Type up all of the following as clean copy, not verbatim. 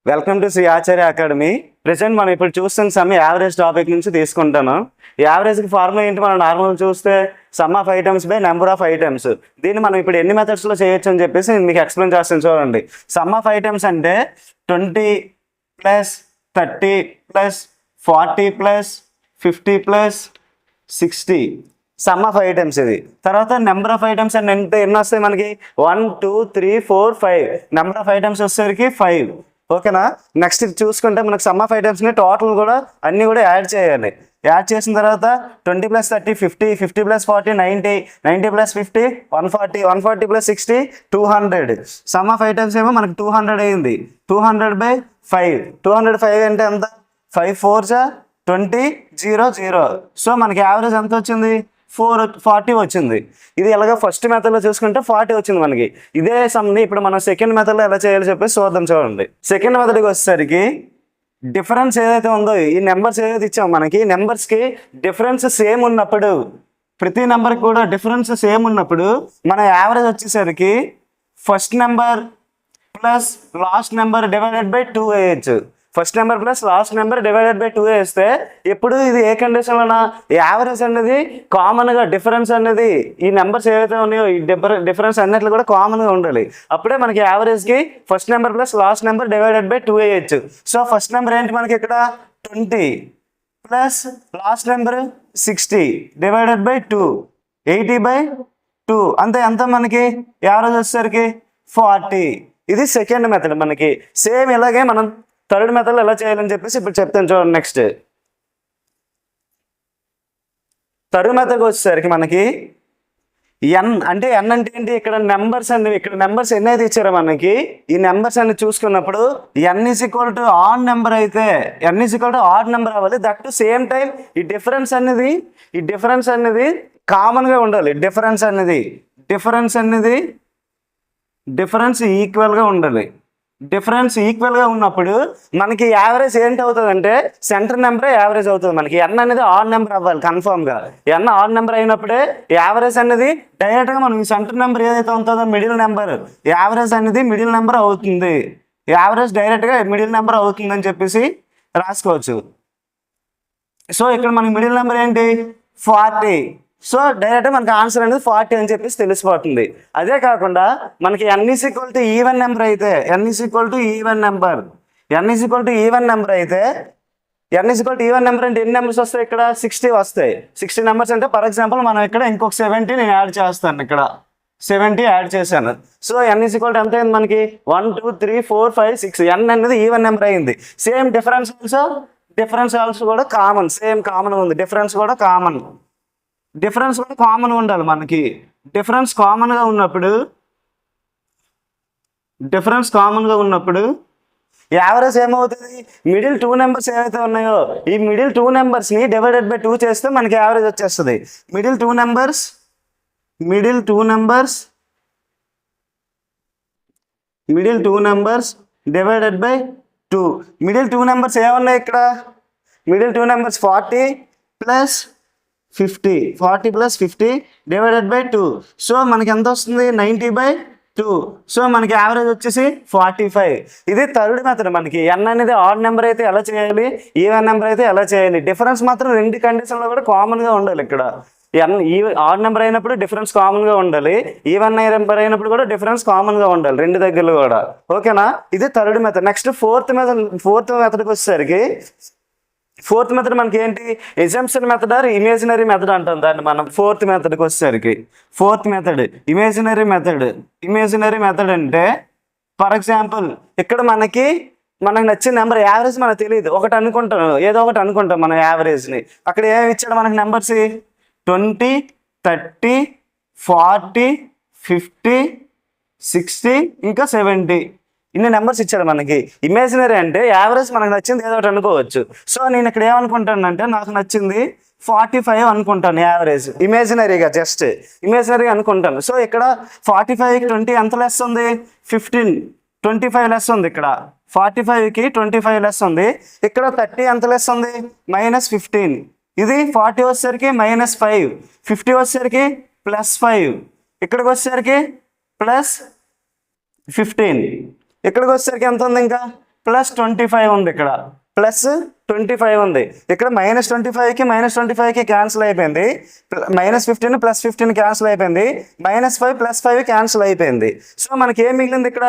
Welcome to Shri Acharya academy. Present మనం ఇప్పుడు చూస్తున్న సమ్ యావరేజ్ టాపిక్ నుంచి తీసుకుంటాను. యావరేజ్కి ఫార్ములా ఏంటి? మనం నార్మల్ చూస్తే some of items by number of items. దీన్ని మనం ఇప్పుడు ఎన్ని మెథడ్స్లో చేయొచ్చు అని చెప్పేసి నేను మీకు ఎక్స్ప్లెయిన్ చేస్తాను. చూడండి, సమ్ ఆఫ్ ఐటమ్స్ అంటే 20 + 30 + 40 + 50 + 60 సమ్ ఆఫ్ ఐటమ్స్. ఇది తర్వాత నెంబర్ ఆఫ్ ఐటమ్స్ అంటే ఎన్ని వస్తాయి మనకి? 1 2 3 4 5 నెంబర్ ఆఫ్ ఐటమ్స్ వచ్చేసరికి 5. ఓకేనా? నెక్స్ట్ చూసుకుంటే మనకు సమ్ ఆఫ్ ఐటమ్స్ని టోటల్ కూడా అన్నీ కూడా యాడ్ చేయాలి. యాడ్ చేసిన తర్వాత 20 + 30 50, 50 + 40 90, 90 + 50 140, 140 + 60 200. సమ్ ఆఫ్ ఐటమ్స్ ఏమో మనకు 200 అయింది. 200/5. 205 అంటే ఎంత? 5 4 20 0 0. సో మనకి యావరేజ్ ఎంత వచ్చింది? 40 వచ్చింది. ఇది ఎలాగో ఫస్ట్ మెథడ్లో చూసుకుంటే 40 వచ్చింది మనకి. ఇదే సమ్ని ఇప్పుడు మనం సెకండ్ మెథడ్లో ఎలా చేయాలో చెప్పేసి చూద్దాం. చూడండి, సెకండ్ మెథడ్కి వచ్చేసరికి డిఫరెన్స్ ఏదైతే ఉందో, ఈ నెంబర్స్ ఏదైతే ఇచ్చామో మనకి, నెంబర్స్కి డిఫరెన్స్ సేమ్ ఉన్నప్పుడు, ప్రతి నెంబర్కి కూడా డిఫరెన్స్ సేమ్ ఉన్నప్పుడు మన యావరేజ్ వచ్చేసరికి first number plus last number /2 వేయచ్చు. First number plus last number /2 వేస్తే ఎప్పుడు ఇది ఏ కండిషన్లోనా? యావరేజ్ అనేది కామన్గా డిఫరెన్స్ అనేది ఈ నెంబర్స్ ఏవైతే ఉన్నాయో ఈ డిఫరెన్స్ అన్నిట్లు కూడా కామన్గా ఉండాలి. అప్పుడే మనకి యావరేజ్కి first number plus last number /2 వేయచ్చు. సో ఫస్ట్ నెంబర్ ఏంటి మనకి ఇక్కడ? 20 ప్లస్ లాస్ట్ నెంబర్ 60 /2 80/2 అంతే. ఎంత మనకి యావరేజ్ వచ్చేసరికి 40. ఇది సెకండ్ మెథడ్. మనకి సేమ్ ఇలాగే మనం థర్డ్ మెథడ్లో ఎలా చేయాలని చెప్పేసి ఇప్పుడు చెప్తాను. చూడండి, నెక్స్ట్ థర్డ్ మెథడ్కి వచ్చేసరికి మనకి ఎన్ అంటే ఏంటి? ఇక్కడ నెంబర్స్ అన్ని, ఇక్కడ నెంబర్స్ ఎన్ని అయితే ఇచ్చారో మనకి, ఈ నెంబర్స్ అన్ని చూసుకున్నప్పుడు n = ఆడ్ నెంబర్ అయితే n = ఆడ్ నెంబర్ అవ్వాలి. దట్ సేమ్ టైం ఈ డిఫరెన్స్ అనేది కామన్గా ఉండాలి. డిఫరెన్స్ ఈక్వల్గా ఉండాలి. డిఫరెన్స్ ఈక్వల్గా ఉన్నప్పుడు మనకి యావరేజ్ ఏంటి అవుతుందంటే సెంటర్ నెంబరే యావరేజ్ అవుతుంది. మనకి n అనేది ఆడ్ నెంబర్ అవ్వాలి కన్ఫామ్గా. n ఆడ్ నెంబర్ అయినప్పుడే యావరేజ్ అనేది డైరెక్ట్గా మనం ఈ సెంటర్ నెంబర్ ఏదైతే ఉంటుందో మిడిల్ నెంబర్, యావరేజ్ అనేది మిడిల్ నెంబర్ అవుతుంది. యావరేజ్ డైరెక్ట్గా మిడిల్ నెంబర్ అవుతుందని చెప్పేసి రాసుకోవచ్చు. సో ఇక్కడ మనకి మిడిల్ నెంబర్ ఏంటి? 40. సో డైరెక్ట్గా మనకి ఆన్సర్ అనేది 40 అని చెప్పేసి తెలిసిపోతుంది. అదే కాకుండా మనకి n = ఈవెన్ నెంబర్ అయితే, n = ఈవెన్ నెంబర్ అంటే ఎన్ని నెంబర్స్ వస్తాయి? ఇక్కడ 60 వస్తాయి. 60 నెంబర్స్ అంటే ఫర్ ఎగ్జాంపుల్ మనం ఇక్కడ ఇంకొక 70 నేను యాడ్ చేస్తాను. ఇక్కడ 70 యాడ్ చేశాను. సో n = ఎంత అయింది మనకి? 1 2 3 4 5 6. n అనేది ఈవెన్ నెంబర్ అయింది. సేమ్ డిఫరెన్స్ ఆల్సో కూడా కామన్, సేమ్ కామన్ ఉంది. డిఫరెన్స్ కూడా కామన్ ఉండాలి మనకి. డిఫరెన్స్ కామన్గా ఉన్నప్పుడు యావరేజ్ ఏమవుతుంది? మిడిల్ 2 నెంబర్స్ ఏవైతే ఉన్నాయో ఈ మిడిల్ 2 నెంబర్స్ని /2 చేస్తే మనకి యావరేజ్ వచ్చేస్తుంది. Middle two numbers /2. Middle 2 numbers ఏమున్నాయి ఇక్కడ? Middle 2 numbers 40 + 50 /2. సో మనకి ఎంత వస్తుంది? 90/2. సో మనకి యావరేజ్ వచ్చేసి 45. ఇది థర్డ్ మెథడ్. మనకి n అనేది ఆడ్ నెంబర్ అయితే ఎలా చేయాలి, ఈవెన్ నెంబర్ అయితే ఎలా చేయాలి. డిఫరెన్స్ మాత్రం రెండు కండిషన్లో కూడా కామన్గా ఉండాలి. ఇక్కడ ఆడ్ నెంబర్ అయినప్పుడు డిఫరెన్స్ కామన్గా ఉండాలి, ఈవెన్ నెంబర్ అయినప్పుడు కూడా డిఫరెన్స్ కామన్గా ఉండాలి, రెండు దగ్గరలో కూడా. ఓకేనా? ఇది థర్డ్ మెథడ్. నెక్స్ట్ ఫోర్త్ మెథడ్కి వచ్చేసరికి ఫోర్త్ మెథడ్ మనకి ఏంటి? Assumption method or imaginary method అంటాం దాన్ని మనం. ఫోర్త్ మెథడ్కి వచ్చేసరికి ఇమేజినరీ మెథడ్ అంటే ఫర్ ఎగ్జాంపుల్ ఇక్కడ మనకు నచ్చిన నెంబర్ యావరేజ్ మనకు తెలియదు, ఏదో ఒకటి అనుకుంటాం మనం యావరేజ్ని. అక్కడ ఏమి ఇచ్చాడు మనకి నెంబర్స్? 20 30 40 50 60 ఇంకా 70 ఇన్ని నెంబర్స్ ఇచ్చాడు మనకి. ఇమేజినరీ అంటే యావరేజ్ మనకు నచ్చింది ఏదో ఒకటి అనుకోవచ్చు. సో నేను ఇక్కడ ఏమనుకుంటానంటే నాకు నచ్చింది 45 అనుకుంటాను యావరేజ్, ఇమేజినరీగా అనుకుంటాను. సో ఇక్కడ 45కి 20 ఎంత లెస్ ఉంది? 15. 25 లెస్ ఉంది ఇక్కడ. 45కి 25 లెస్ ఉంది. ఇక్కడ 30 ఎంత లెస్ ఉంది? -15. ఇది 40 వచ్చేసరికి -5, 50 వచ్చేసరికి +5, ఇక్కడికి వచ్చేసరికి +15, ఇక్కడికి వచ్చేసరికి ఎంత ఉంది? ఇంకా ప్లస్ 25 ఉంది, ఇక్కడ ప్లస్ 25 ఉంది, ఇక్కడ -25కి క్యాన్సిల్ అయిపోయింది, -15 ప్లస్ 15 క్యాన్సిల్ అయిపోయింది, -5 ప్లస్ 5 క్యాన్సిల్ అయిపోయింది. సో మనకి ఏం మిగిలింది ఇక్కడ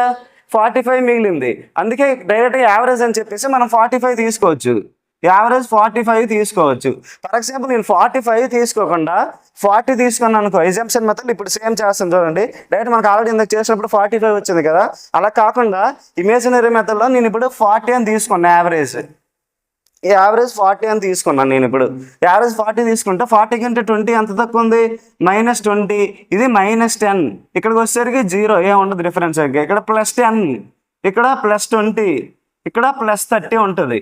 45 మిగిలింది. అందుకే డైరెక్ట్గా యావరేజ్ అని చెప్పేసి మనం 45 తీసుకోవచ్చు, యావరేజ్ 45 తీసుకోవచ్చు. ఫర్ ఎగ్జాంపుల్ నేను 45 తీసుకోకుండా 40 తీసుకున్నాను అనుకో, ఎగ్జాంప్షన్ మెథడ్ ఇప్పుడు సేమ్ చేస్తాను చూడండి. డైరెక్ట్ మనకు ఆల్రెడీ ఇందాక చేసినప్పుడు 45 వచ్చింది కదా, అలా కాకుండా ఇమేజినరీ మెథడ్లో నేను ఇప్పుడు 40 అని తీసుకున్నాను యావరేజ్. ఈ యావరేజ్ 40 అని తీసుకున్నాను నేను. ఇప్పుడు యావరేజ్ 40 తీసుకుంటే 40 కంటే 20 ఎంత తక్కువ ఉంది, -20, ఇది -10, ఇక్కడికి వచ్చేసరికి 0, ఏముంటుంది డిఫరెన్స్. ఇక్కడ +10, ఇక్కడ +20, ఇక్కడ +30 ఉంటుంది.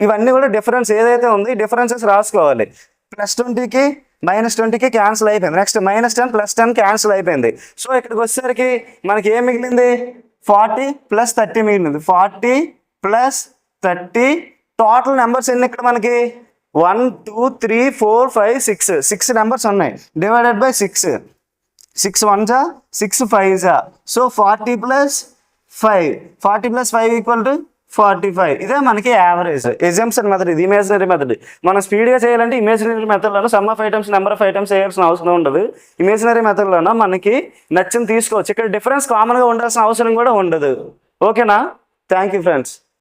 ఇవన్నీ కూడా డిఫరెన్స్ ఏదైతే ఉంది డిఫరెన్సెస్ రాసుకోవాలి. +20కి -20కి క్యాన్సిల్ అయిపోయింది, నెక్స్ట్ -10 +10 క్యాన్సిల్ అయిపోయింది. సో ఇక్కడికి వచ్చేసరికి మనకి ఏం మిగిలింది 40 + 30 మిగిలింది, 40 + 30. టోటల్ నెంబర్స్ ఎన్ని ఇక్కడ మనకి 1 2 3 4 5 6 నెంబర్స్ ఉన్నాయి, డివైడెడ్ బై 6, 6 1 6 5. సో 40 + 5 = 45. ఇదే మనకి యావరేజ్. ఎగ్జాంప్షన్ మెథడ్ ఇది, ఇమేజినరీ మెథడ్. మనం స్పీడ్గా చేయాలంటే ఇమేజినరీ మెథడ్లోనూ sum of items number of items చేయాల్సిన అవసరం ఉండదు. ఇమేజినరీ మెథడ్లోనూ మనకి నచ్చింది తీసుకోవచ్చు. ఇక్కడ డిఫరెన్స్ కామన్గా ఉండాల్సిన అవసరం కూడా ఉండదు. ఓకేనా? Thank you friends.